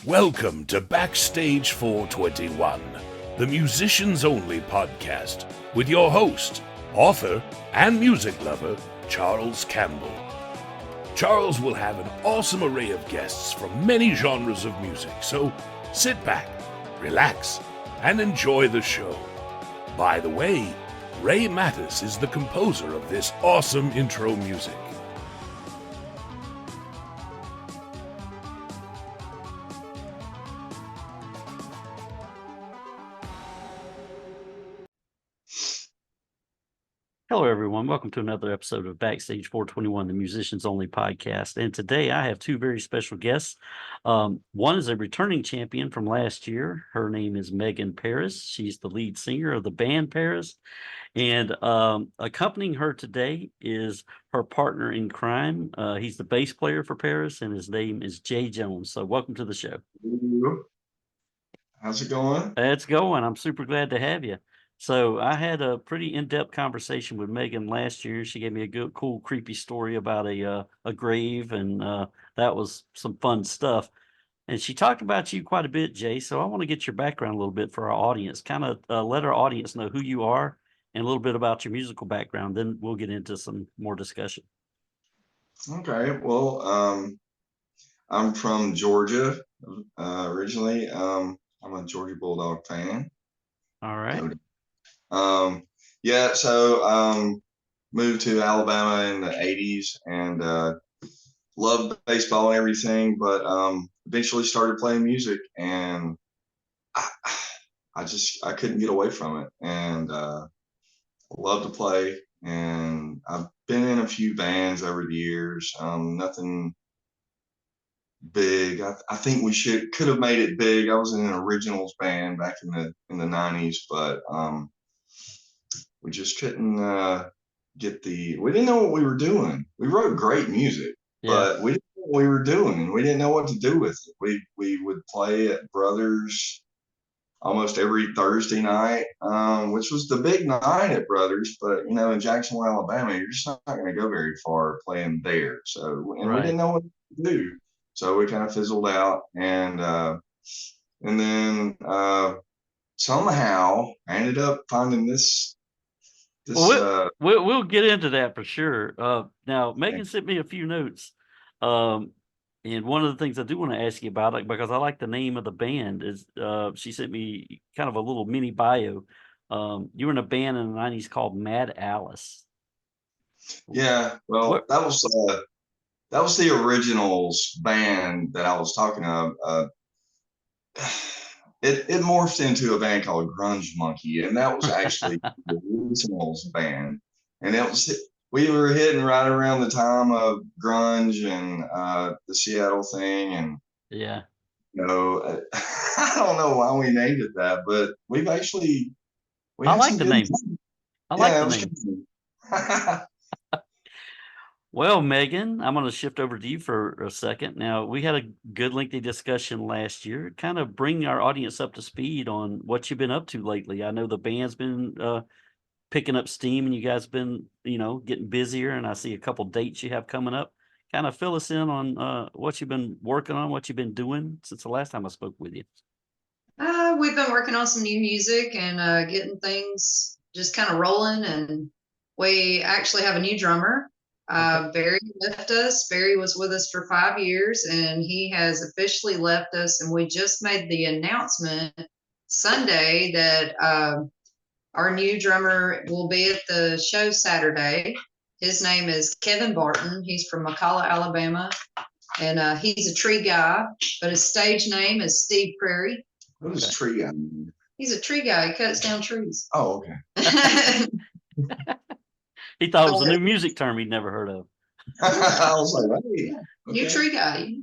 Welcome to Backstage 421, the musicians only podcast, with your host, author, and music lover, Charles Campbell. Charles will have an awesome array of guests from many genres of music, so sit back, relax, and enjoy the show. By the way, Ray Mattis is the composer of this awesome intro music. Hello, everyone. Welcome to another episode of Backstage 421, the Musicians Only podcast. And today I have two very special guests. One is a returning champion from last year. Her name is Megan Parris. She's the lead singer of the band Parris. And accompanying her today is her partner in crime. He's the bass player for Parris, and his name is Jay Jones. So welcome to the show. How's it going? It's going. I'm super glad to have you. So I had a pretty in-depth conversation with Megan last year. She gave me a good, cool, creepy story about a grave, and that was some fun stuff. And she talked about you quite a bit, Jay. So I want to get your background a little bit for our audience. Kind of let our audience know who you are and a little bit about your musical background. Then we'll get into some more discussion. Okay. Well, I'm from Georgia originally. I'm a Georgia Bulldog fan. All right. So moved to Alabama in the 80s and loved baseball and everything, but eventually started playing music, and I couldn't get away from it, and love to play. And I've been in a few bands over the years, nothing big. I think we could have made it big. I was in an originals band back in the 90s, but we just couldn't we didn't know what we were doing. We wrote great music, but we didn't know what we were doing, and we didn't know what to do with it. We would play at Brothers almost every Thursday night, which was the big night at Brothers, but in Jacksonville, Alabama, you're just not going to go very far playing there. So, we didn't know what to do. So we kind of fizzled out, and then somehow I ended up finding this. We'll get into that for sure. Now, Megan sent me a few notes. And one of the things I do want to ask you about, because I like the name of the band, is she sent me kind of a little mini bio. You were in a band in the 90s called Mad Alice. Yeah, well, that was the originals band that I was talking about. It morphed into a band called Grunge Monkey, and that was actually the originals band. And we were hitting right around the time of grunge and the Seattle thing, and I don't know why we named it that, but I like the name. I like the name. Well, Megan, I'm going to shift over to you for a second. Now, we had a good lengthy discussion last year, kind of bring our audience up to speed on what you've been up to lately. I know the band's been picking up steam, and you guys been, getting busier, and I see a couple dates you have coming up. Kind of fill us in on what you've been working on, what you've been doing since the last time I spoke with you. We've been working on some new music and getting things just kind of rolling, and we actually have a new drummer. Barry left us. Barry was with us for 5 years, and he has officially left us, and we just made the announcement Sunday that our new drummer will be at the show Saturday. His name is Kevin Barton. He's from McCalla, Alabama, and he's a tree guy, but his stage name is Steve Prairie. What is tree guy mean? He's a tree guy. He cuts down trees. Oh, okay. He thought it was a new music term he'd never heard of. I was like, hey, okay. New tree guy.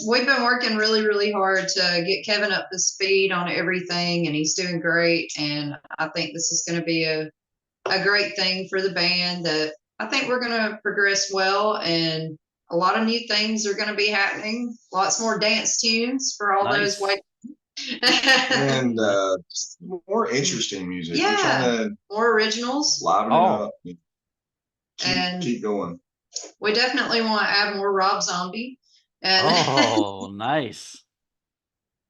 We've been working really, really hard to get Kevin up to speed on everything, and he's doing great. And I think this is going to be a great thing for the band, that I think we're going to progress well, and a lot of new things are going to be happening. Lots more dance tunes for all those white. And more interesting music. Yeah, more originals. Liven it up. Keep going. We definitely want to add more Rob Zombie. And Oh, nice.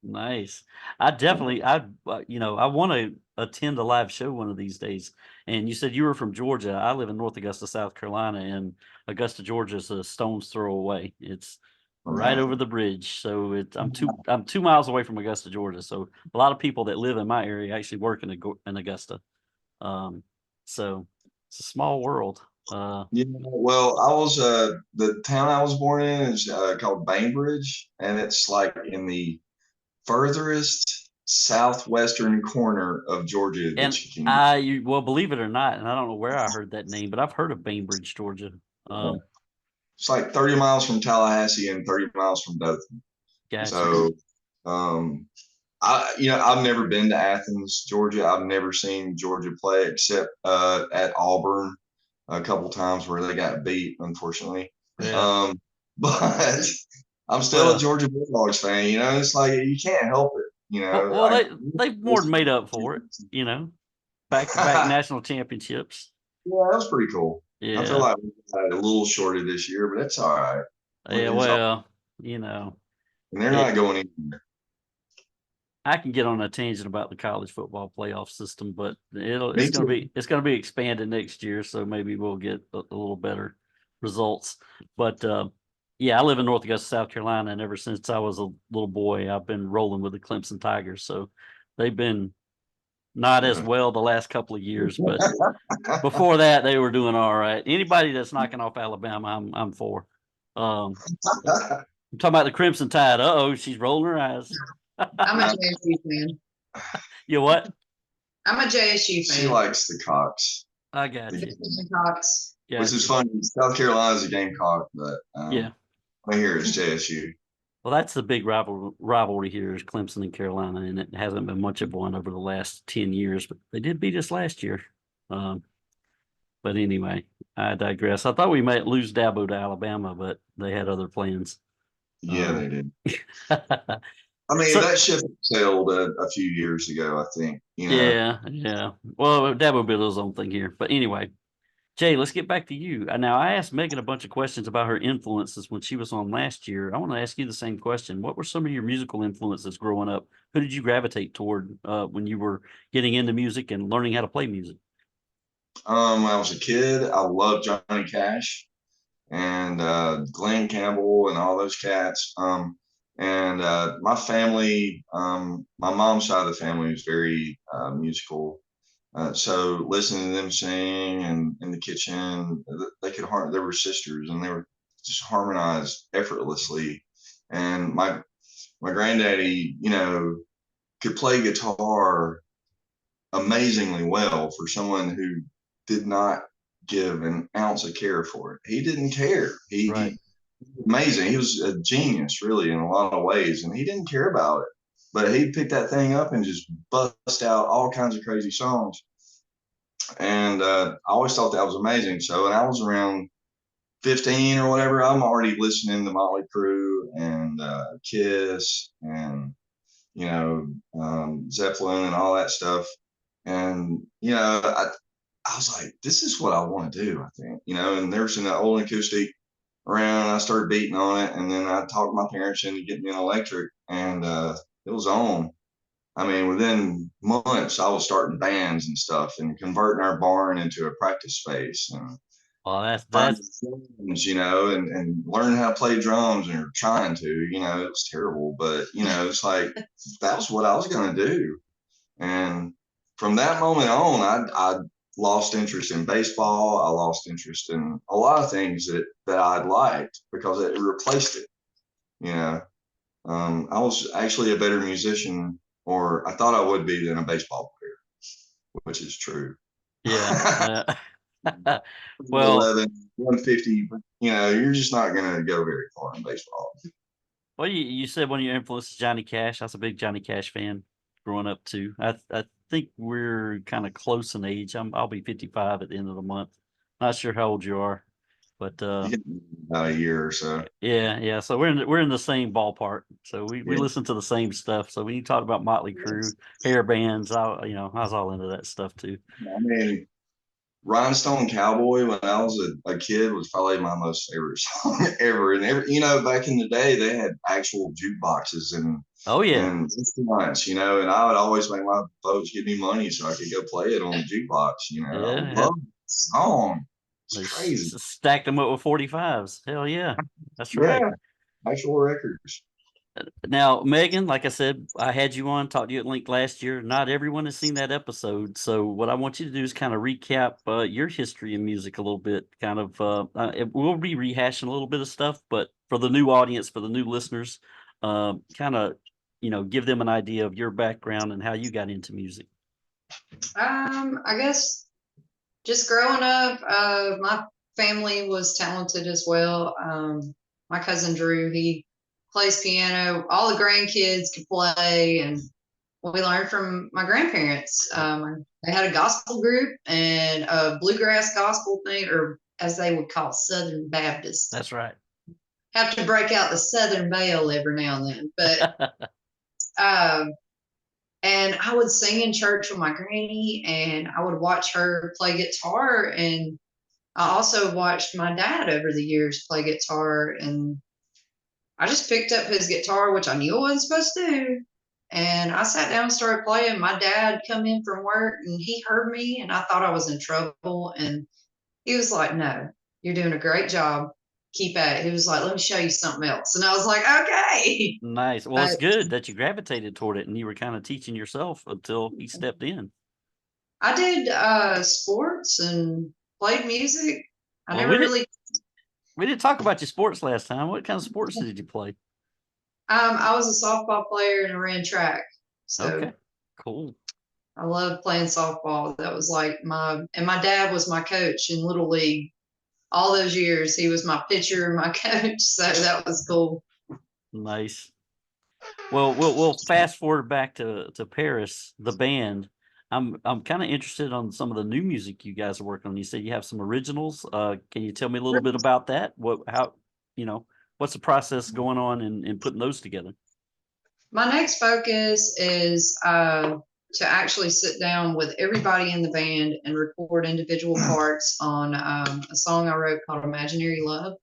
Nice. I definitely, I want to attend a live show one of these days. And you said you were from Georgia. I live in North Augusta, South Carolina, and Augusta, Georgia is a stone's throw away. It's right over the bridge. So I'm 2 miles away from Augusta, Georgia. So a lot of people that live in my area actually work in Augusta. So it's a small world. Yeah, well, I was the town I was born in is called Bainbridge, and it's like in the furthest southwestern corner of Georgia And that you can well, believe it or not, and I don't know where I heard that name, but I've heard of Bainbridge, Georgia. get. It's like 30 miles from Tallahassee and 30 miles from Dothan. Gotcha. So, I've never been to Athens, Georgia. I've never seen Georgia play except at Auburn a couple times where they got beat, unfortunately. Yeah. But I'm still a Georgia Bulldogs fan. It's like you can't help it. Well, they've more than made up for it. Back-to-back national championships. Yeah, that was pretty cool. Yeah. I feel like we got a little shorted this year, but it's all right. Yeah, well, and they're not going anywhere. I can get on a tangent about the college football playoff system, but it's gonna be expanded next year, so maybe we'll get a little better results. But yeah, I live in North Augusta, South Carolina, and ever since I was a little boy, I've been rolling with the Clemson Tigers. So they've been not as well the last couple of years, but before that, they were doing all right. Anybody that's knocking off Alabama, I'm for. I'm talking about the Crimson Tide. She's rolling her eyes. I'm a JSU fan. You what? I'm a JSU fan. She likes the Cocks. I got you. Gamecocks. Yeah, which is funny. South Carolina's a Gamecock, but yeah. I hear it's JSU. Well, that's the big rivalry here is Clemson and Carolina, and it hasn't been much of one over the last 10 years, but they did beat us last year. But anyway, I digress. I thought we might lose Dabo to Alabama, but they had other plans. Yeah, they did. I mean, that ship sailed a few years ago, I think. Yeah. Well, Dabo built his own thing here. But anyway, Jay, let's get back to you. Now, I asked Megan a bunch of questions about her influences when she was on last year. I want to ask you the same question. What were some of your musical influences growing up? Who did you gravitate toward when you were getting into music and learning how to play music? When I was a kid, I loved Johnny Cash and Glenn Campbell and all those cats. And my family, my mom's side of the family was very musical. So listening to them sing and in the kitchen, they were sisters and they were just harmonized effortlessly. And my granddaddy, could play guitar amazingly well for someone who did not give an ounce of care for it. He didn't care. He amazing. He was a genius, really, in a lot of ways, and he didn't care about it. But he picked that thing up and just bust out all kinds of crazy songs. And I always thought that was amazing. So when I was around 15 or whatever, I'm already listening to Motley Crue and Kiss and Zeppelin and all that stuff. And I was like, this is what I want to do, I think, and there's an old acoustic around, and I started beating on it, and then I talked my parents into getting me an electric, and it was on. I mean, within months, I was starting bands and stuff and converting our barn into a practice space. And that's drums, and learning how to play drums or trying to, it was terrible, but it's like that was what I was going to do. And from that moment on, I lost interest in baseball. I lost interest in a lot of things that I'd liked because it replaced it. I was actually a better musician, or I thought I would be, than a baseball player, which is true. Yeah. Well, 11, 150, you're just not going to go very far in baseball. Well, you said one of your influences, Johnny Cash. I was a big Johnny Cash fan growing up too. I think we're kind of close in age. I'll be 55 at the end of the month. Not sure how old you are, but about a year or so. Yeah. So we're in the same ballpark. So we listen to the same stuff. So when you talk about Motley Crue, hair bands, I was all into that stuff too. I mean, Rhinestone Cowboy, when I was a kid, was probably my most favorite song ever. And you know, back in the day, they had actual jukeboxes and instruments, you know, and I would always make my folks give me money so I could go play it on the jukebox. You know, I love the song. It's crazy. Stacked them up with 45s. Hell yeah, that's right. Actual records. Now, Megan, like I said, I had you on, talked to you at length last year. Not everyone has seen that episode. So what I want you to do is kind of recap your history in music a little bit. Kind of, we'll be rehashing a little bit of stuff, but for the new audience, for the new listeners, kind of, you know, give them an idea of your background and how you got into music. I guess just growing up, my family was talented as well. My cousin Drew, he plays piano. All the grandkids could play, and we learned from my grandparents. They had a gospel group and a bluegrass gospel thing, or as they would call Southern Baptist. That's right. Have to break out the Southern Belle every now and then, but and I would sing in church with my granny, and I would watch her play guitar, and I also watched my dad over the years play guitar, and I just picked up his guitar, which I knew I wasn't supposed to do. And I sat down and started playing. My dad come in from work and he heard me, and I thought I was in trouble. And he was like, "No, you're doing a great job. Keep at it." He was like, "Let me show you something else." And I was like, "Okay." Nice. Well, it's good that you gravitated toward it and you were kind of teaching yourself until he stepped in. I did sports and played music. We didn't talk about your sports last time. What kind of sports did you play? I was a softball player and I ran track. So okay, cool. I loved playing softball. That was like my dad was my coach in Little League. All those years, he was my pitcher and my coach. So that was cool. Nice. Well, we'll fast forward back to Parris, the band. I'm kind of interested on some of the new music you guys are working on. You said you have some originals. Can you tell me a little bit about that? What's the process going on in putting those together? My next focus is to actually sit down with everybody in the band and record individual parts on a song I wrote called Imaginary Love.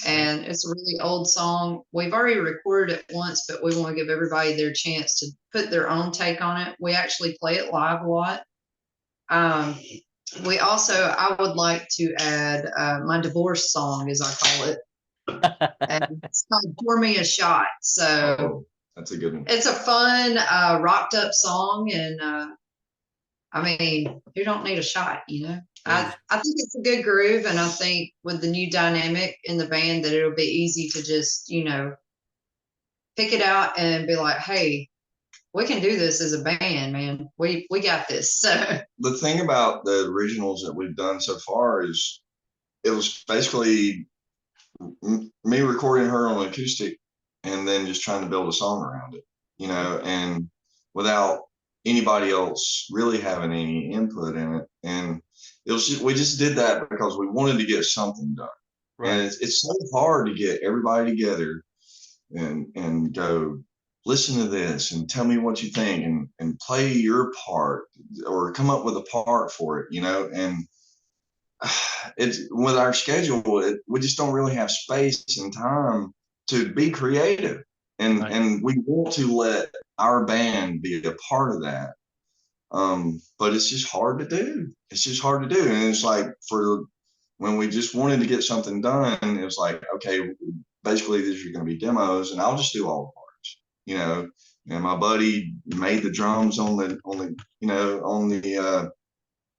And it's a really old song. We've already recorded it once, but we want to give everybody their chance to put their own take on it. We actually play it live a lot. I would like to add my divorce song, as I call it. And it's called Pour Me a Shot. So that's a good one. It's a fun, rocked up song. And I mean, you don't need a shot, you know? I think it's a good groove, and I think with the new dynamic in the band that it'll be easy to just, you know, pick it out and be like, hey, we can do this as a band, man. We got this. So the thing about the originals that we've done so far is it was basically me recording her on acoustic and then just trying to build a song around it, you know, and without anybody else really having any input in it. And we just did that because we wanted to get something done. Right. And it's so hard to get everybody together and go, listen to this and tell me what you think and play your part or come up with a part for it, you know. And it's with our schedule, we just don't really have space and time to be creative. And we want to let our band be a part of that. But it's just hard to do. It's just hard to do. And it's like when we just wanted to get something done, it was like, okay, basically these are going to be demos and I'll just do all the parts, you know. And my buddy made the drums on the keyboard. On the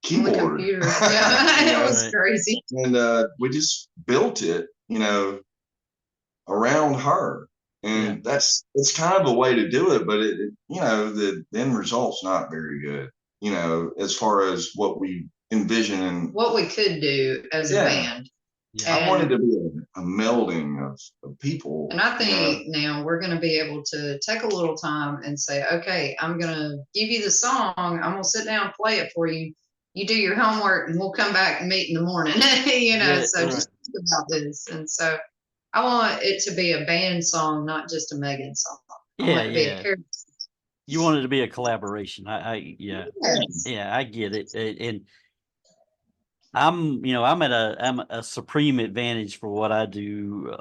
computer. Yeah, it was crazy. And we just built it, you know, around her. And it's kind of a way to do it, but you know, the end result's not very good, you know, as far as what we envision and what we could do as a band. Yeah. I wanted to be a melding of people. And I think now we're going to be able to take a little time and say, okay, I'm going to give you the song. I'm going to sit down and play it for you. You do your homework and we'll come back and meet in the morning, you know, just think about this. And so I want it to be a band song, not just a Megan song. I want it to be a character. You want it to be a collaboration. I get it. And I'm a supreme advantage for what I do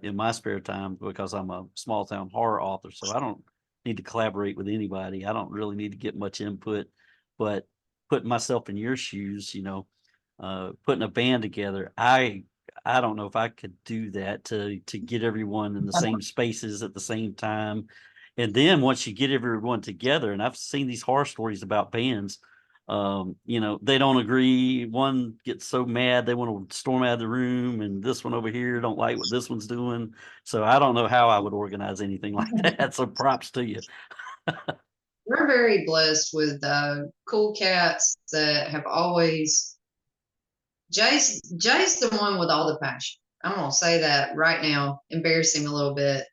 in my spare time because I'm a small town horror author. So I don't need to collaborate with anybody. I don't really need to get much input, but putting myself in your shoes, putting a band together, I don't know if I could do that to get everyone in the same spaces at the same time. And then once you get everyone together, and I've seen these horror stories about bands, they don't agree. One gets so mad they want to storm out of the room, and this one over here don't like what this one's doing. So I don't know how I would organize anything like that. So props to you. We're very blessed with cool cats that have always. Jay's the one with all the passion. I'm gonna say that right now, embarrass him a little bit.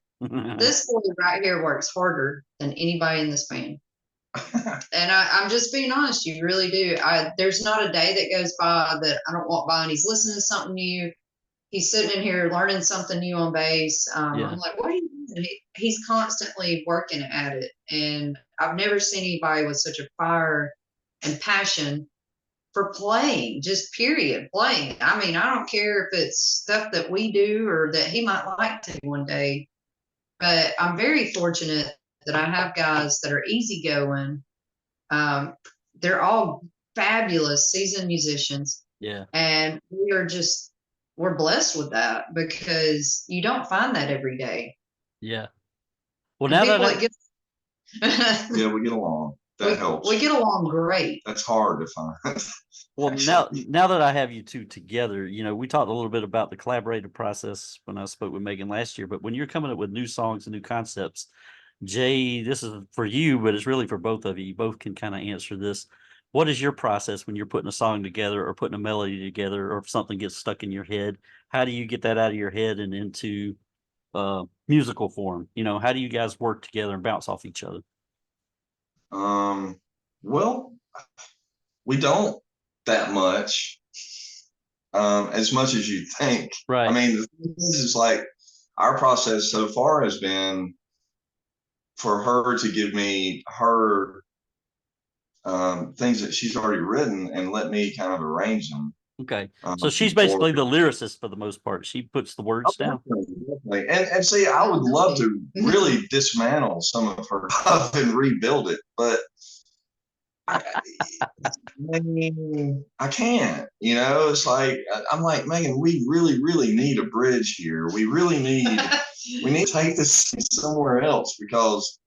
This boy right here works harder than anybody in this band. And I'm just being honest, you really do. There's not a day that goes by that I don't walk by and he's listening to something new. He's sitting in here learning something new on bass. Yeah. I'm like, what are you doing? He's constantly working at it. And I've never seen anybody with such a fire and passion for playing, just period, playing. I mean, I don't care if it's stuff that we do or that he might like to one day, but I'm very fortunate that I have guys that are easygoing. They're all fabulous seasoned musicians. Yeah. And we're blessed with that because you don't find that every day. Yeah. Well, And now that Yeah, we get along. That helps. We get along great. That's hard to find. well, now that I have you two together, we talked a little bit about the collaborative process when I spoke with Megan last year, but when you're coming up with new songs and new concepts, Jay, this is for you, but it's really for both of you. You both can kind of answer this. What is your process when you're putting a song together or putting a melody together, or if something gets stuck in your head? How do you get that out of your head and into musical form? How do you guys work together and bounce off each other? Well, we don't that much, as much as you think. Right. I mean, the thing is like our process so far has been for her to give me her things that she's already written and let me kind of arrange them. Okay. So she's basically the lyricist for the most part. She puts the words down. Definitely. And see, I would love to really dismantle some of her stuff and rebuild it, but I can't, it's like, I'm like, Megan, we really, really need a bridge here. We really need to take this somewhere else because,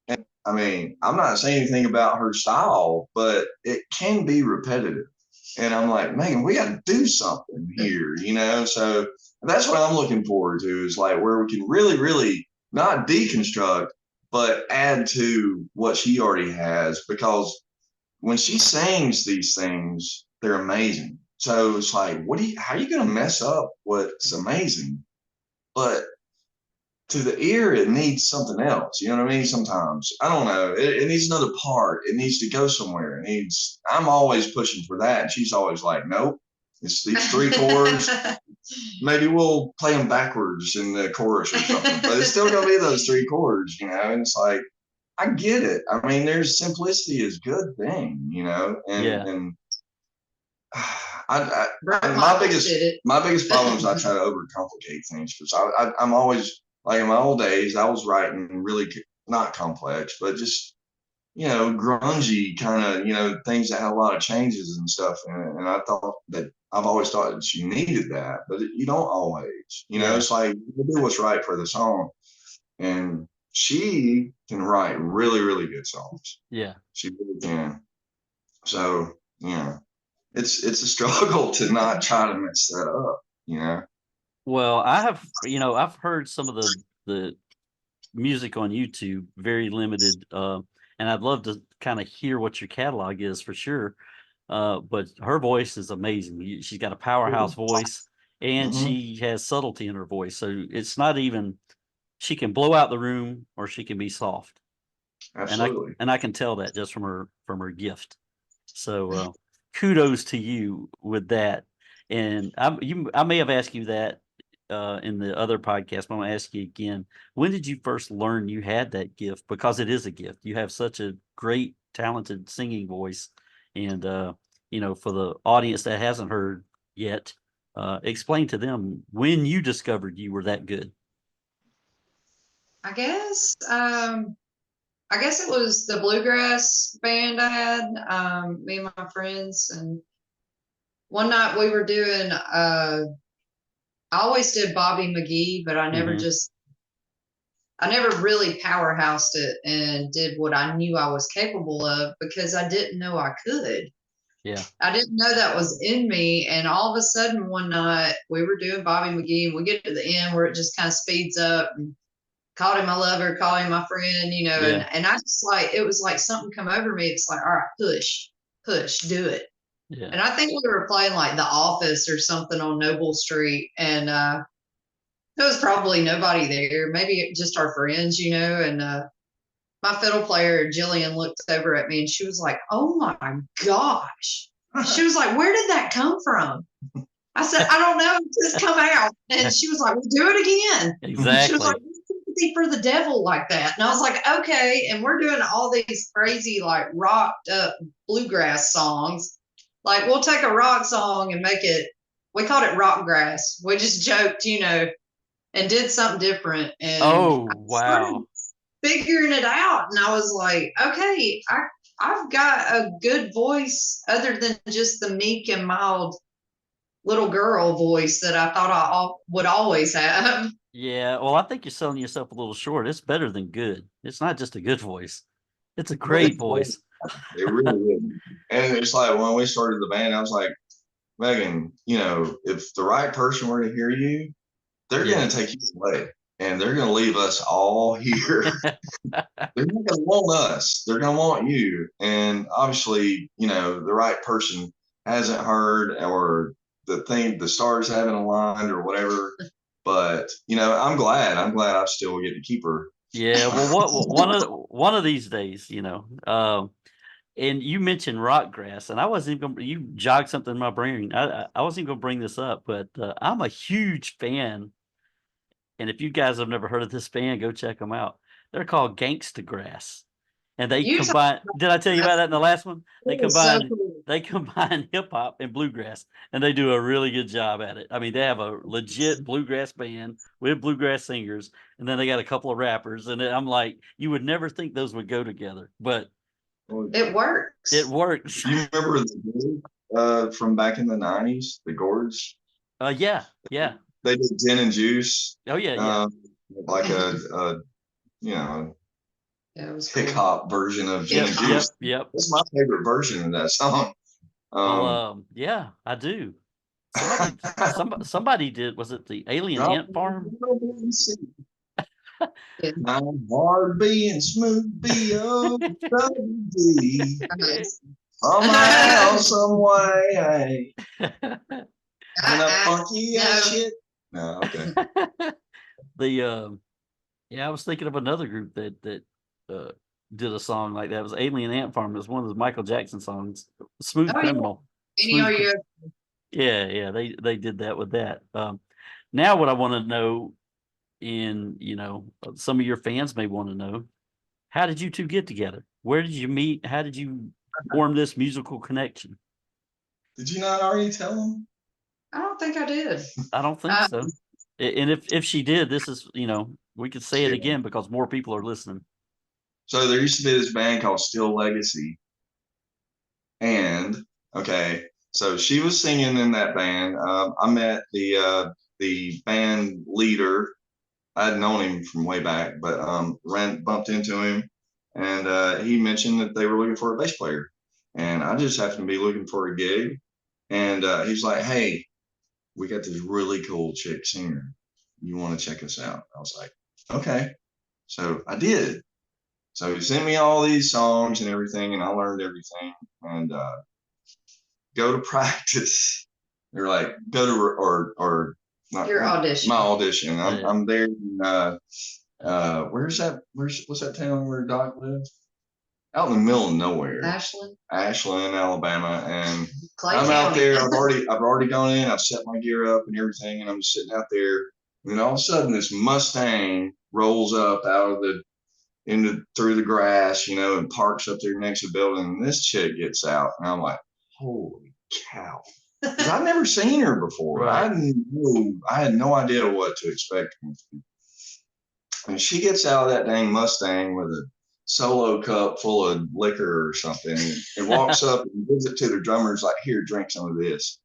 I mean, I'm not saying anything about her style, but it can be repetitive. And I'm like, Megan, we got to do something here, So that's what I'm looking forward to is like where we can really, really not deconstruct, but add to what she already has because when she sings these things, they're amazing. So it's like, how are you going to mess up what's amazing? But to the ear, it needs something else. You know what I mean? Sometimes, I don't know. It needs another part. It needs to go somewhere. I'm always pushing for that. And she's always like, nope, it's these 3 chords. Maybe we'll play them backwards in the chorus or something, but it's still going to be those 3 chords, And it's like, I get it. I mean, there's simplicity is a good thing, and my biggest problem is I try to overcomplicate things because I'm always like in my old days, I was writing really not complex, but just, grungy kind of, things that had a lot of changes and stuff. And I thought that I've always thought that you needed that, but you don't always, it's like you do what's right for the song. And she can write really, really good songs. Yeah. She really can. So, it's a struggle to not try to mess that up, Well, I've heard some of the music on YouTube, very limited, and I'd love to kind of hear what your catalog is for sure. But her voice is amazing. She's got a powerhouse voice, and she has subtlety in her voice. So it's not even, she can blow out the room or she can be soft. Absolutely. And I can tell that just from her gift. So kudos to you with that. And I may have asked you that in the other podcast, but I'm gonna ask you again. When did you first learn you had that gift? Because it is a gift. You have such a great, talented singing voice, and for the audience that hasn't heard yet, explain to them when you discovered you were that good. I guess it was the bluegrass band I had, me and my friends, and one night we were doing, I always did Bobby McGee, but I never really powerhoused it and did what I knew I was capable of, because I didn't know I could. Yeah. I didn't know that was in me. And all of a sudden one night we were doing Bobby McGee, and we get to the end where it just kind of speeds up, and called him my lover, called him my friend, Yeah. and I just it was like something come over me. It's like, all right, push, do it. Yeah. And I think we were playing like The Office or something on Noble Street, and there was probably nobody there, maybe just our friends, and my fiddle player, Jillian, looked over at me and she was like, oh my gosh. She was like, where did that come from? I said, I don't know. It just come out. And she was like, well, do it again. Exactly. She was like, sympathy for the devil like that. And I was like, okay. And we're doing all these crazy, like rocked up bluegrass songs. Like, we'll take a rock song and we called it rock grass. We just joked, and did something different. And oh, wow. Figuring it out. And I was like, okay, I've got a good voice other than just the meek and mild little girl voice that I thought I would always have. Yeah, well, I think you're selling yourself a little short. It's better than good. It's not just a good voice. It's a great voice. It really is. And it's like when we started the band, I was like, Megan, if the right person were to hear you, they're going to take you away. And they're going to leave us all here. They're not going to want us. They're going to want you. And obviously, the right person hasn't heard, or the stars haven't aligned or whatever. But, I'm glad I still get to keep her. Yeah. Well, one of these days, and you mentioned rock grass, and I wasn't even you jogged something in my brain. I wasn't even going to bring this up, but I'm a huge fan. And if you guys have never heard of this band, go check them out. They're called Gangsta Grass, and they combine. Did I tell you about that in the last one? They combine hip hop and bluegrass, and they do a really good job at it. I mean, they have a legit bluegrass band with bluegrass singers, and then they got a couple of rappers. And I'm like, you would never think those would go together, but it works. It works. You remember the from back in the 90s, the Gourds? Yeah. They did Gin and Juice. Oh yeah. Like a it was hip hop version of Gin and Juice. Yep. That's my favorite version of that song. Yeah, I do. Somebody did. Was it the Alien Ant Farm? I'm hard being smooth B-O-W-D. Somehow, some way. And a funky ass shit. No, okay. I was thinking of another group that did a song like that. It was Alien Ant Farm. It was one of those Michael Jackson songs, Smooth Criminal. Yeah, they did that with that. Now what I want to know, and some of your fans may want to know, how did you two get together? Where did you meet? How did you form this musical connection? Did you not already tell them? I don't think I did. I don't think so. And if she did, this is, we could say it again because more people are listening. So there used to be this band called Still Legacy. And, okay, so she was singing in that band. I met the band leader. I had known him from way back, but bumped into him. And he mentioned that they were looking for a bass player. And I just happened to be looking for a gig. And he's like, hey, we got this really cool chick singer. You want to check us out? I was like, okay. So I did. So he sent me all these songs and everything, and I learned everything. And go to practice. They're like, go to or not your audition. My audition. I'm there. What's that town where Doc lives? Out in the middle of nowhere. Ashland, Alabama, and I'm out there. I've already gone in. I've set my gear up and everything, and I'm just sitting out there. And then all of a sudden, this Mustang rolls up through the grass, and parks up there next to the building. And this chick gets out, and I'm like, holy cow. I've never seen her before. Right. I had no idea what to expect. And she gets out of that dang Mustang with a solo cup full of liquor or something and walks up and gives it to the drummers like, here, drink some of this.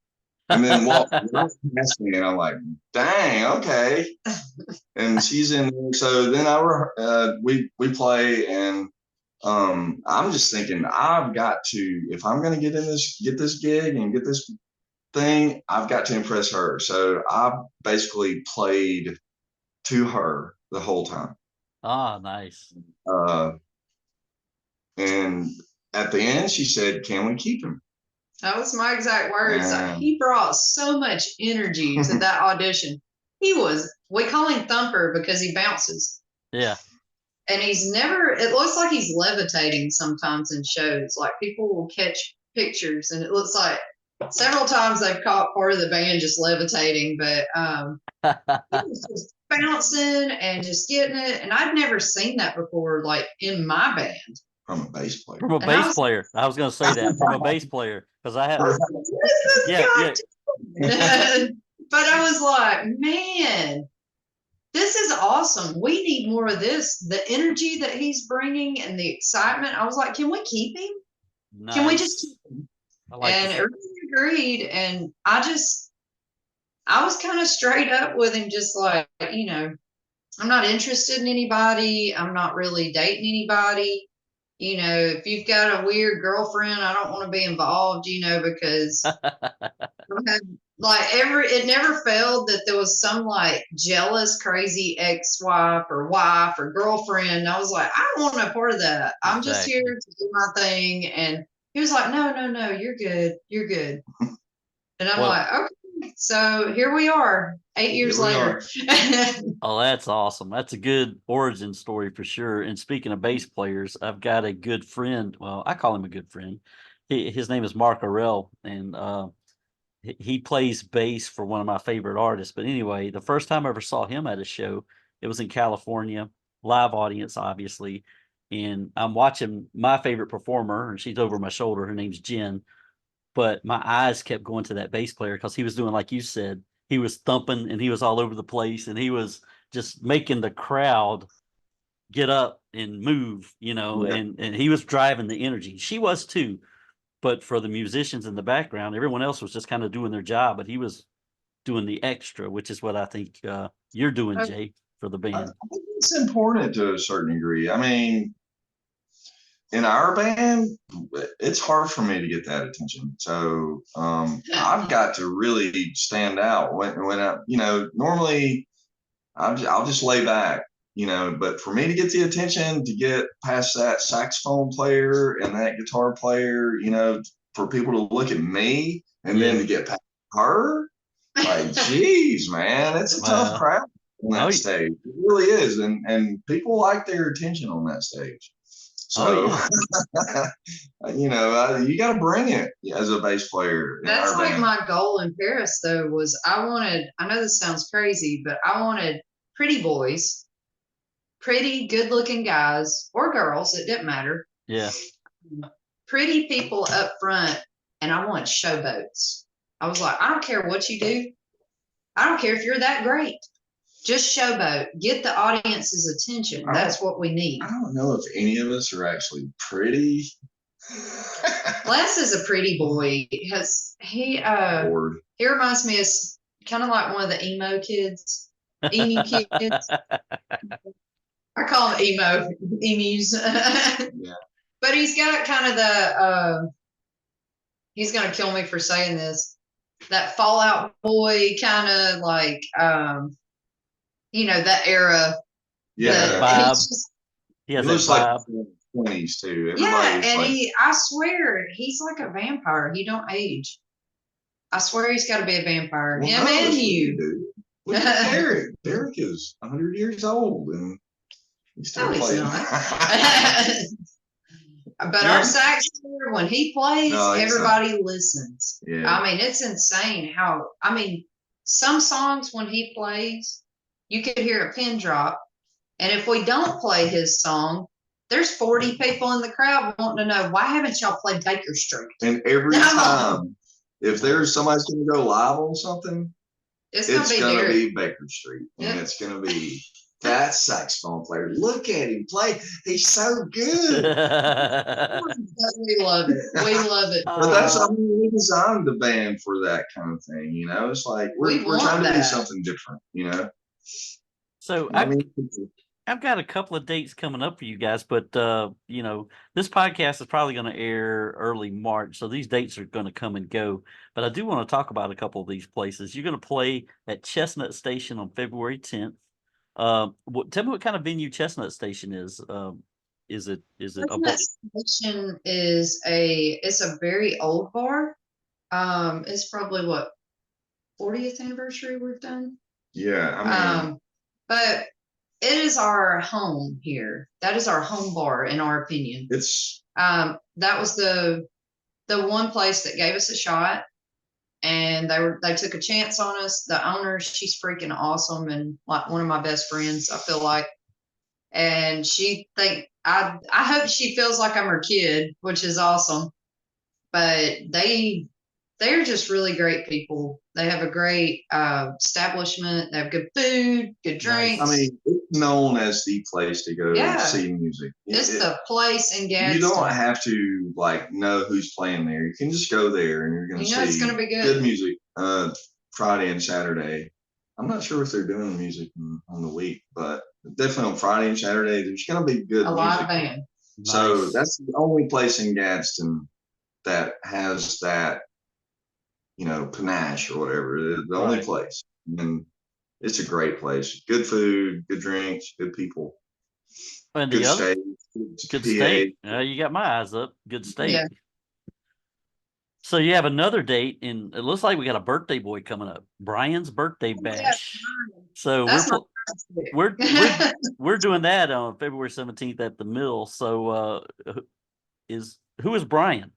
And then walks past me, and I'm like, dang, okay. And she's in there. So then we play, and I'm just thinking, I've got to, if I'm going to get this gig and get this thing, I've got to impress her. So I basically played to her the whole time. Ah, nice. And at the end, she said, can we keep him? That was my exact words. He brought so much energy to that audition. We call him Thumper because he bounces. Yeah. And it looks like he's levitating sometimes in shows. Like people will catch pictures and it looks like several times they've caught part of the band just levitating, but he was just bouncing and just getting it. And I'd never seen that before, like in my band. From a bass player. From a bass player. I was going to say that. From a bass player. Because I had. Yeah. But I was like, man, this is awesome. We need more of this. The energy that he's bringing and the excitement. I was like, can we keep him? Nice. Can we just keep him? And everybody agreed. And I was kind of straight up with him, just like, I'm not interested in anybody. I'm not really dating anybody. If you've got a weird girlfriend, I don't want to be involved, because it never failed that there was some like jealous, crazy ex-wife or wife or girlfriend. And I was like, I don't want no part of that. I'm just here to do my thing. And he was like, no, you're good. You're good. And I'm like, okay. So here we are 8 years later. Oh, that's awesome. That's a good origin story for sure. And speaking of bass players, I've got a good friend. Well, I call him a good friend. His name is Mark Arell, and he plays bass for one of my favorite artists. But anyway, the first time I ever saw him at a show, it was in California, live audience, obviously. And I'm watching my favorite performer, and she's over my shoulder. Her name's Jen. But my eyes kept going to that bass player because he was doing, like you said, he was thumping and he was all over the place and he was just making the crowd get up and move, and he was driving the energy. She was too. But for the musicians in the background, everyone else was just kind of doing their job, but he was doing the extra, which is what I think you're doing, Jay, for the band. I think it's important to a certain degree. I mean, in our band, it's hard for me to get that attention. So I've got to really stand out when I, normally I'll just lay back, but for me to get the attention, to get past that saxophone player and that guitar player, for people to look at me and then to get past her, like, geez, man, it's a tough crowd on that stage. It really is. And people like their attention on that stage. So, you got to bring it as a bass player. That's like band. My goal in Paris, though, was I know this sounds crazy, but I wanted pretty boys, pretty good looking guys or girls. It didn't matter. Yeah. Pretty people up front. And I want showboats. I was like, I don't care what you do. I don't care if you're that great. Just showboat. Get the audience's attention. That's what we need. I don't know if any of us are actually pretty. Les is a pretty boy. He reminds me of kind of like one of the emo kids. Emu kids. I call them emo emus. Yeah. But he's got kind of the he's gonna kill me for saying this. That Fallout Boy kind of like that era. Yeah. He has looks that like 20s too. I swear he's like a vampire. He don't age. I swear he's got to be a vampire. Him and you. Look at Derek. Derek is 100 years old and he's still playing. But our sax player, when he plays, everybody listens. Yeah. I mean, it's insane some songs when he plays, you could hear a pin drop. And if we don't play his song, there's 40 people in the crowd wanting to know, why haven't y'all played Baker Street? And every time, if there's somebody's going to go live on something, it's going to be Baker Street. And it's going to be that saxophone player. Look at him play. He's so good. We love it. We love it. But that's, I mean, we designed the band for that kind of thing, you know? It's like, we're trying to do something different, you know? So I've got a couple of dates coming up for you guys, but you know, this podcast is probably going to air early March, so these dates are going to come and go. But I do want to talk about a couple of these places. You're going to play at Chestnut Station on February 10th. Tell me what kind of venue Chestnut Station is. Is it Chestnut Station is it's a very old bar. It's probably what 40th anniversary we've done. Yeah, I mean, but it is our home here. That is our home bar, in our opinion. It's that was the one place that gave us a shot, and they took a chance on us. The owner, she's freaking awesome, and like one of my best friends, I feel like. And I hope she feels like I'm her kid, which is awesome. But they're just really great people. They have a great establishment. They have good food, good drinks. I mean, it's known as the place to go see music. It's the place in Gadsden. You don't have to like know who's playing there. You can just go there and you're going to see it's going to be good music Friday and Saturday. I'm not sure if they're doing the music on the week, but definitely on Friday and Saturday, there's going to be good a live band. So that's the only place in Gadsden that has that, you know, panache or whatever. The only place. And it's a great place. Good food, good drinks, good people. And good stage. Good steak. You got my eyes up. Good steak. Yeah. So you have another date, and it looks like we got a birthday boy coming up. Brian's birthday bash. So we're doing that on February 17th at the Mill. So who is Brian?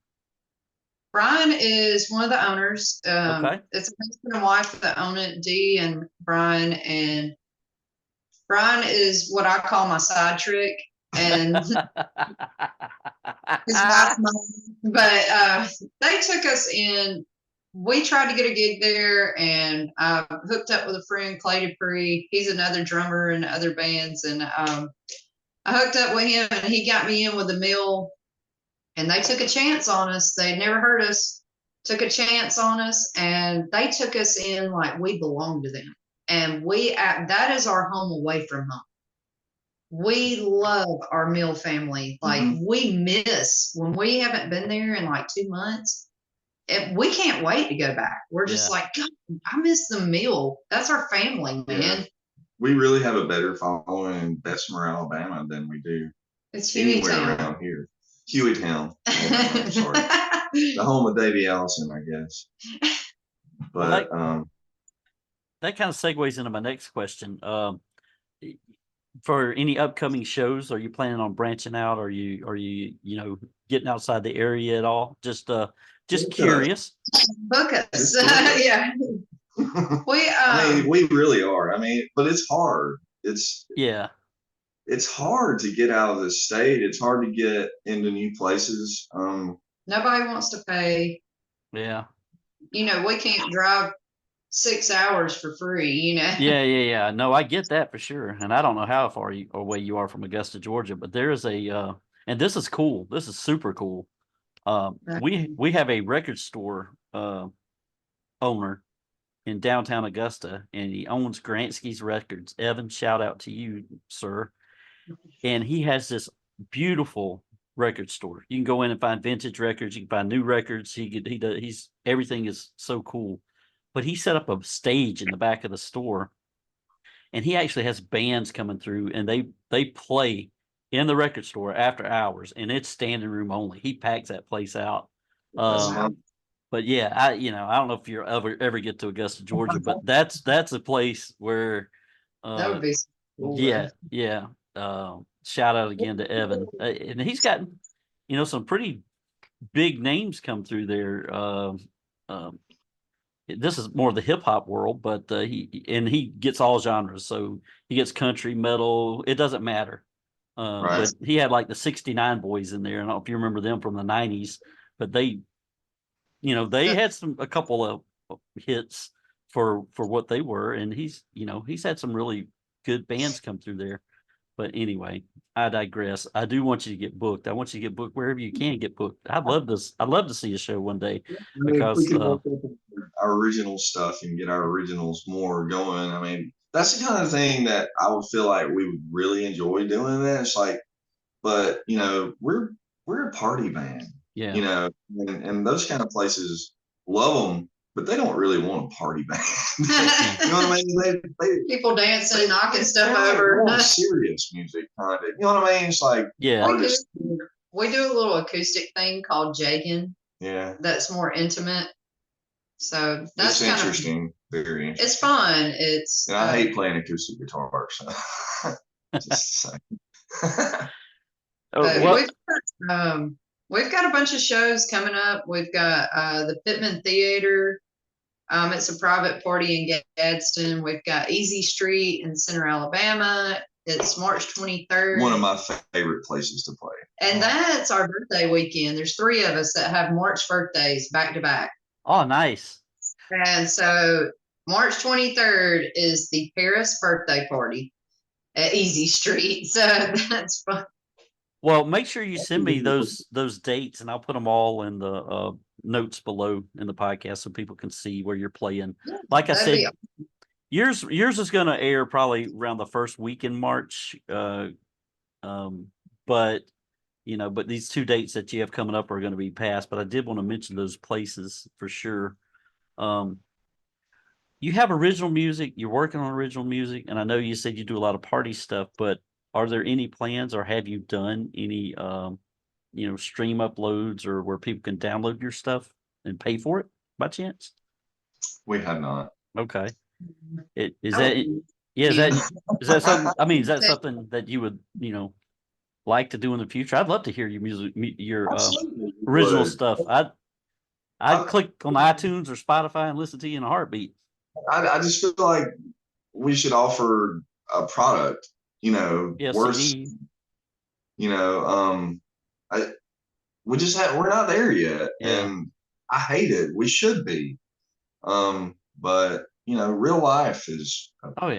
Brian is one of the owners. Okay. It's a husband and wife that own it, Dee and Brian. And Brian is what I call my side trick. And his wife's mom. But they took us in. We tried to get a gig there, and I hooked up with a friend, Clay Dupree. He's another drummer in other bands. And I hooked up with him, and he got me in with the Mill. And they took a chance on us. They'd never heard us, took a chance on us, and they took us in like we belonged to them. And that is our home away from home. We love our Mill family. Like we miss when we haven't been there in like 2 months. We can't wait to go back. We're just like, God, I miss the Mill. That's our family, man. Yeah. We really have a better following in Bessemer, Alabama than we do anywhere around here. Hueytown. I'm sorry. The home of Davey Allison, I guess. But that kind of segues into my next question. For any upcoming shows, are you planning on branching out? Are you getting outside the area at all? Just curious. Book us. Yeah. I mean, we really are. I mean, but it's hard. It's hard to get out of the state. It's hard to get into new places. Nobody wants to pay. Yeah. We can't drive 6 hours for free, Yeah. No, I get that for sure. And I don't know how far away you are from Augusta, Georgia, but there is and this is cool. This is super cool. We have a record store owner in downtown Augusta, and he owns Gransky's Records. Evan, shout out to you, sir. And he has this beautiful record store. You can go in and find vintage records. You can find new records. Everything is so cool. But he set up a stage in the back of the store, and he actually has bands coming through, and they play in the record store after hours, and it's standing room only. He packs that place out. But yeah, I don't know if you ever get to Augusta, Georgia, but that's a place where that would be cool. Yeah. Shout out again to Evan, and he's gotten some pretty big names come through there. This is more the hip hop world, but he gets all genres. So he gets country, metal. It doesn't matter. But he had like the 69 boys in there. I don't know if you remember them from the 90s, but they had a couple of hits for what they were, and he's had some really good bands come through there. But anyway, I digress. I do want you to get booked. I want you to get booked wherever you can get booked. I'd love to see a show one day, because if we can work up our original stuff and get our originals more going. I mean, that's the kind of thing that I would feel like we would really enjoy doing. That it's like, but we're a party band, yeah. And those kind of places love them, but they don't really want a party band. You know what I mean? People dancing, knocking stuff over. Serious music, kind of. You know what I mean? It's like, yeah. We do a little acoustic thing called Jaygan. Yeah. That's more intimate. So that's interesting. Very interesting. It's fun. And I hate playing acoustic guitar, so just we've got a bunch of shows coming up. We've got the Piedmont Theater. It's a private party in Gadsden. We've got Easy Street in Center, Alabama. It's March 23rd. One of my favorite places to play. And that's our birthday weekend. There's 3 of us that have March birthdays back to back. Oh, nice. And so March 23rd is the Parris birthday party at Easy Street. So that's fun. Well, make sure you send me those dates, and I'll put them all in the notes below in the podcast so people can see where you're playing. Like I said, yours is going to air probably around the first week in March. But these 2 dates that you have coming up are going to be passed. But I did want to mention those places for sure. You have original music. You're working on original music, and I know you said you do a lot of party stuff. But are there any plans, or have you done any stream uploads, or where people can download your stuff and pay for it by chance? We have not. Okay. Is that something? I mean, is that something that you would like to do in the future? I'd love to hear your music, your original stuff. I'd click on iTunes or Spotify and listen to you in a heartbeat. I just feel like we should offer a product, worth, we're not there yet. Yeah. And I hate it. We should be. But real life is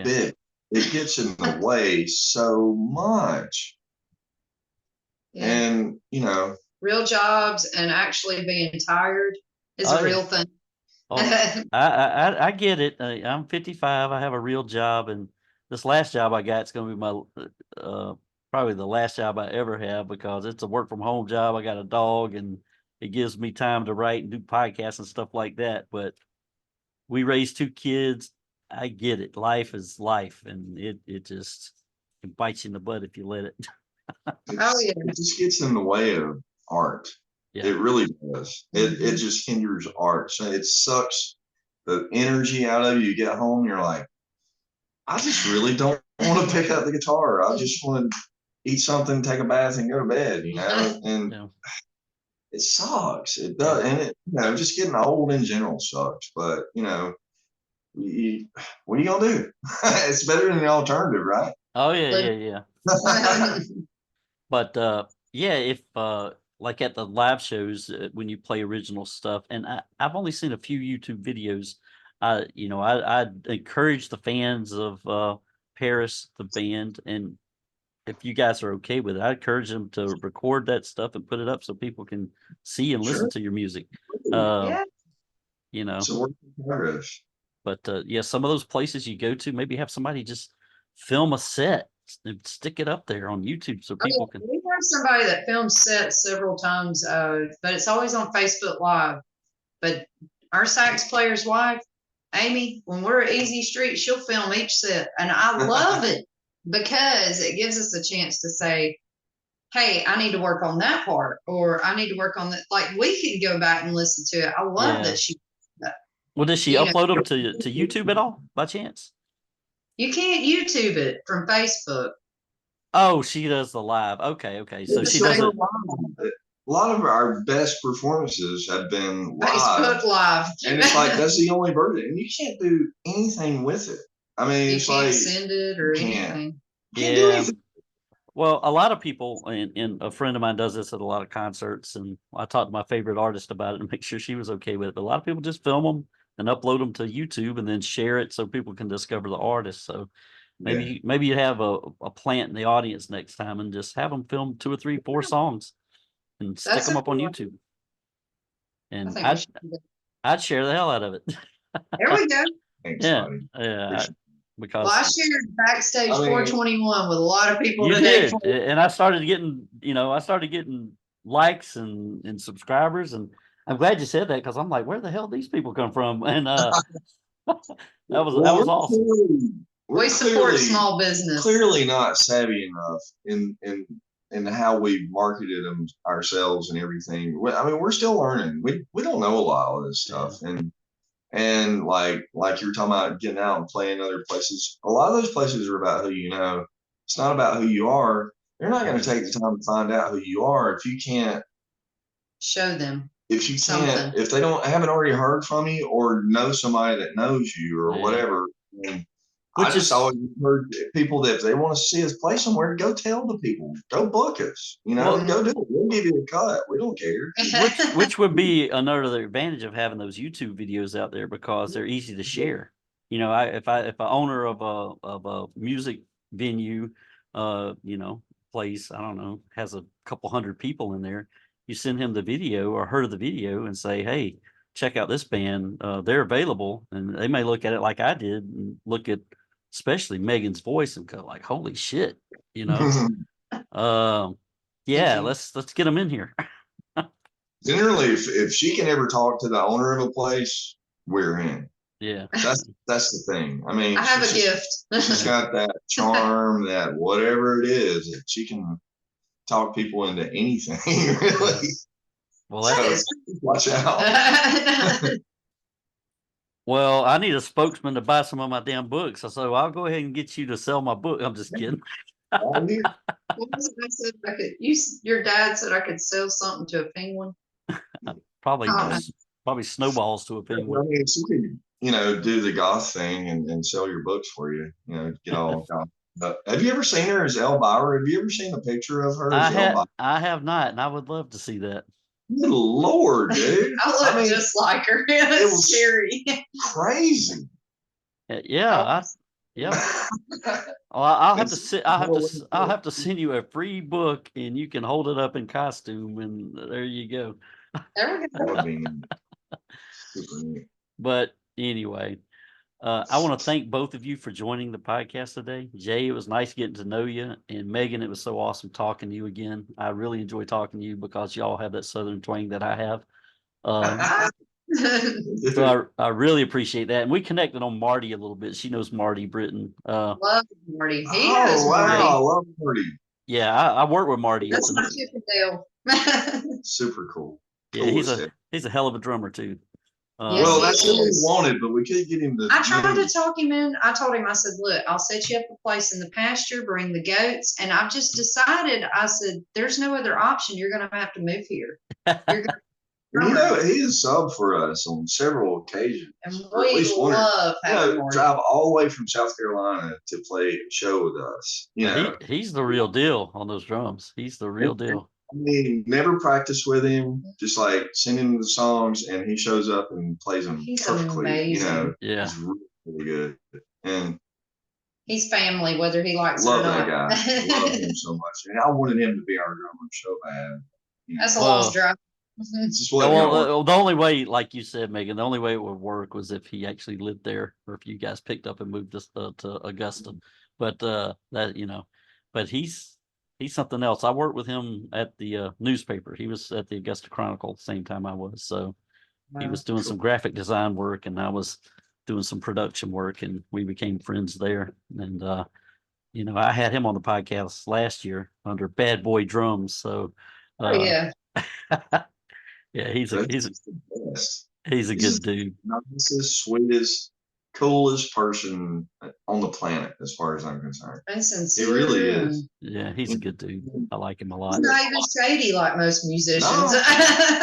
big. It gets in the way so much. Yeah. And, real jobs and actually being tired is a real thing. I get it. I'm 55. I have a real job, and this last job I got is going to be my probably the last job I ever have, because it's a work from home job. I got a dog, and it gives me time to write and do podcasts and stuff like that. But we raised 2 kids. I get it. Life is life, and it just bites you in the butt if you let it. It just gets in the way of art. Yeah. It really does. It just hinders art. So it sucks the energy out of you. You get home, you're like, I just really don't want to pick up the guitar. I just want to eat something, take a bath, and go to bed, and it sucks. It does. And it, just getting old in general sucks. But, what are you going to do? It's better than the alternative, right? Oh, yeah. But, if, like at the live shows, when you play original stuff, and I've only seen a few YouTube videos. I encourage the fans of Parris, the band, and if you guys are okay with it, I encourage them to record that stuff and put it up so people can see and listen to your music. It's a work in progress. But some of those places you go to, maybe have somebody just film a set and stick it up there on YouTube so people can. We have somebody that films sets several times, but it's always on Facebook Live. But our sax player's wife, Amy, when we're at Easy Street, she'll film each set, and I love it because it gives us a chance to say, hey, I need to work on that part, or I need to work on that. Like, we can go back and listen to it. I love that she does that. Well, does she upload them to YouTube at all, by chance? You can't YouTube it from Facebook. Oh, she does the live. Okay. So she does it. A lot of our best performances have been live. Facebook Live. And it's like, that's the only version. And you can't do anything with it. I mean, you can't send it or anything. Can't do anything. Well, a lot of people, and a friend of mine does this at a lot of concerts, and I talked to my favorite artist about it and make sure she was okay with it. But a lot of people just film them and upload them to YouTube and then share it so people can discover the artist. So maybe you have a plant in the audience next time and just have them film 2 or 3, 4 songs and stick them up on YouTube. And I'd share the hell out of it. There we go. Thanks, Yeah, buddy. yeah. Because Well, I shared Backstage 421 with a lot of people you today. did, and I started getting, likes and subscribers, and I'm glad you said that because I'm like, where the hell these people come from? And that was awesome. We support small business. Clearly not savvy enough in how we marketed them ourselves and everything. I mean, we're still learning. We don't know a lot of this stuff, and like you were talking about getting out and playing other places. A lot of those places are about who you know. It's not about who you are. They're not going to take the time to find out who you are if you can't show them. If you can't, if they haven't already heard from you or know somebody that knows you or whatever. And I just always heard people that if they want to see us play somewhere, go tell the people, go book us, go do it. We'll give you a cut. We don't care. Which would be another advantage of having those YouTube videos out there because they're easy to share. If an owner of a music venue, place, I don't know, has a couple hundred people in there, you send him the video or her the video and say, hey, check out this band. They're available. And they may look at it like I did and look at especially Megan's voice and go like, holy shit, let's get them in here. Generally, if she can ever talk to the owner of a place, we're in. Yeah. That's the thing. I mean, I have a gift. She's got that charm, that whatever it is, that she can talk people into anything, really. Well, that's watch out. Well, I need a spokesman to buy some of my damn books. So I'll go ahead and get you to sell my book. I'm just kidding. Your dad said I could sell something to a penguin. Probably snowballs to a penguin. I mean, she could, do the goth thing and sell your books for you. Get all goth. Have you ever seen her as Elvira? Have you ever seen a picture of her as Elvira? I have not, and I would love to see that. Good Lord, dude! I look just like her. It was scary. Crazy. Yeah. Well, I'll have to send you a free book, and you can hold it up in costume, and there you go. There we go. That would be super neat. But anyway, I want to thank both of you for joining the podcast today. Jay, it was nice getting to know you, and Megan, it was so awesome talking to you again. I really enjoy talking to you because y'all have that Southern twang that I have. So I really appreciate that. And we connected on Marty a little bit. She knows Marty Britton. Love Marty. He knows Marty. I love Marty. Yeah, I work with Marty. That's my Chippendale. Super cool. Yeah, he's a hell of a drummer too. Well, that's what we wanted, but we couldn't get him to. I tried to talk him in. I told him, I said, look, I'll set you up a place in the pasture, bring the goats. And I've just decided, I said, there's no other option. You're going to have to move here. He has subbed for us on several occasions. And we love having drive all the way from South Carolina to play a show with us. He's the real deal on those drums. He's the real deal. I mean, never practiced with him, just like send him the songs and he shows up and plays them perfectly. Amazing. He's really good. And he's family, whether he likes it or not. Love that guy. Love him so much. And I wanted him to be our drummer so bad. That's a long drive. The only way, like you said, Megan, the only way it would work was if he actually lived there, or if you guys picked up and moved us to Augusta. But but he's something else. I worked with him at the newspaper. He was at the Augusta Chronicle at the same time I was. So he was doing some graphic design work, and I was doing some production work, and we became friends there. And I had him on the podcast last year under Bad Boy Drums. So yeah, he's a good dude. Nicest, sweetest, coolest person on the planet, as far as I'm concerned. And sincere. He really is. Yeah, he's a good dude. I like him a lot. He's not even shady like most musicians. No,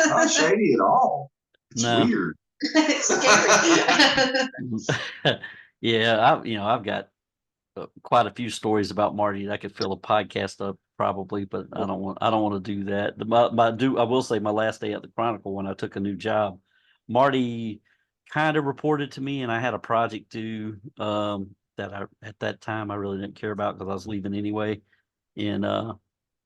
not shady at all. It's weird. It's scary. Yeah, I've got quite a few stories about Marty that I could fill a podcast up probably, but I don't want to do that. I will say my last day at the Chronicle when I took a new job, Marty kind of reported to me, and I had a project due that at that time I really didn't care about because I was leaving anyway, and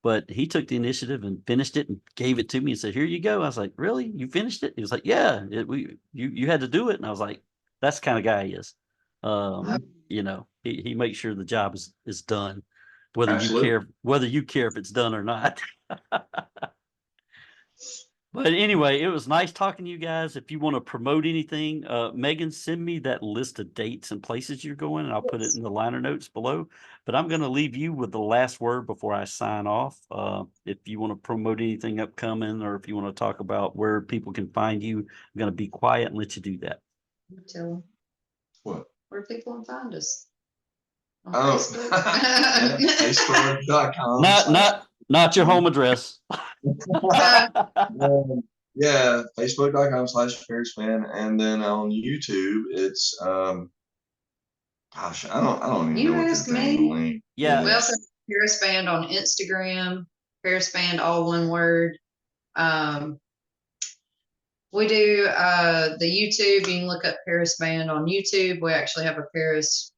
but he took the initiative and finished it and gave it to me and said, "Here you go." I was like, "Really? You finished it?" He was like, "Yeah, you had to do it," and I was like, "That's the kind of guy he is." He makes sure the job is done, whether you care if it's done or not. But anyway, it was nice talking to you guys. If you want to promote anything, Megan, send me that list of dates and places you're going, and I'll put it in the liner notes below. But I'm going to leave you with the last word before I sign off. If you want to promote anything upcoming, or if you want to talk about where people can find you, I'm going to be quiet and let you do that. Tell them What? where people can find us. On Facebook. Facebook.com. Not your home address. Yeah, Facebook.com/ParrisFan, and then on YouTube it's gosh, I don't even know what ask the dang me. link. Yeah. We also have Parris Band on Instagram, Parris Band, all one word. We do the YouTube. You can look up Parris Band on YouTube. We actually have a Parris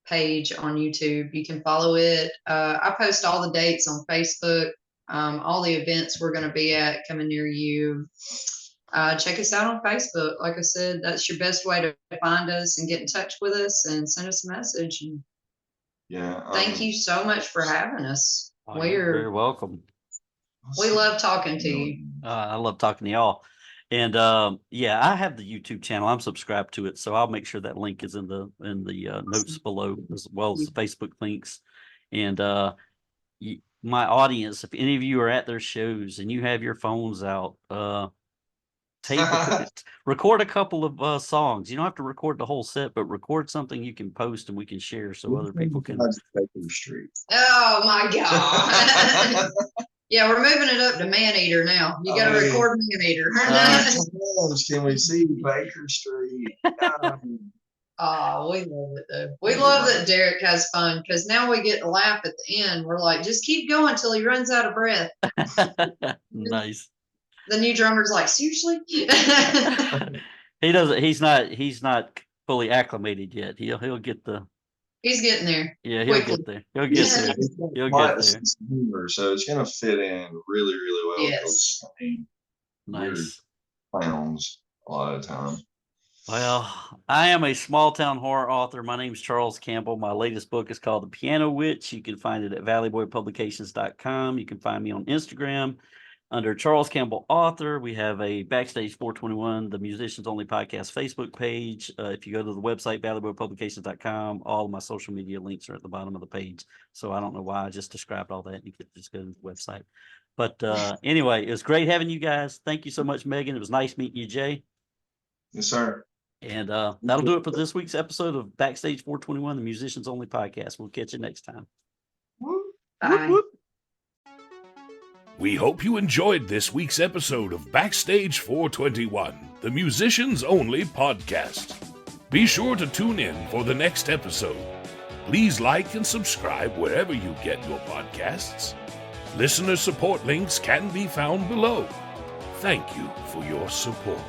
page on YouTube. You can follow it. I post all the dates on Facebook, all the events we're going to be at coming near you. Check us out on Facebook. Like I said, that's your best way to find us and get in touch with us and send us a message. And thank you so much for having us. You're very welcome. We love talking to you. I love talking to y'all. And I have the YouTube channel. I'm subscribed to it, so I'll make sure that link is in the notes below, as well as the Facebook links. And my audience, if any of you are at their shows and you have your phones out, record a couple of songs. You don't have to record the whole set, but record something you can post and we can share so other people can. Oh my God. Yeah, we're moving it up to Maneater now. You got to record Maneater. Can we see Baker Street? Oh, we love it though. We love that Derek has fun because now we get to laugh at the end. We're like, just keep going till he runs out of breath. Nice. The new drummer's like, seriously? He doesn't. He's not fully acclimated yet. He'll get the. He's getting there. Yeah, he'll get there. He'll get there. He'll get there. Humor, so it's gonna fit in really, really well. Yes. Nice. Clowns a lot of the time. Well, I am a small town horror author. My name's Charles Campbell. My latest book is called The Piano Witch. You can find it at valleyboypublications.com. You can find me on Instagram under Charles Campbell Author. We have a Backstage 421, the Musicians Only Podcast Facebook page. If you go to the website, valleyboypublications.com, all of my social media links are at the bottom of the page. So I don't know why I just described all that. You could just go to the website. But anyway, it was great having you guys. Thank you so much, Megan. It was nice meeting you, Jay. Yes, sir. And that'll do it for this week's episode of Backstage 421, the Musicians Only Podcast. We'll catch you next time. Bye. Whoop, whoop. We hope you enjoyed this week's episode of Backstage 421, the Musicians Only Podcast. Be sure to tune in for the next episode. Please like and subscribe wherever you get your podcasts. Listener support links can be found below. Thank you for your support.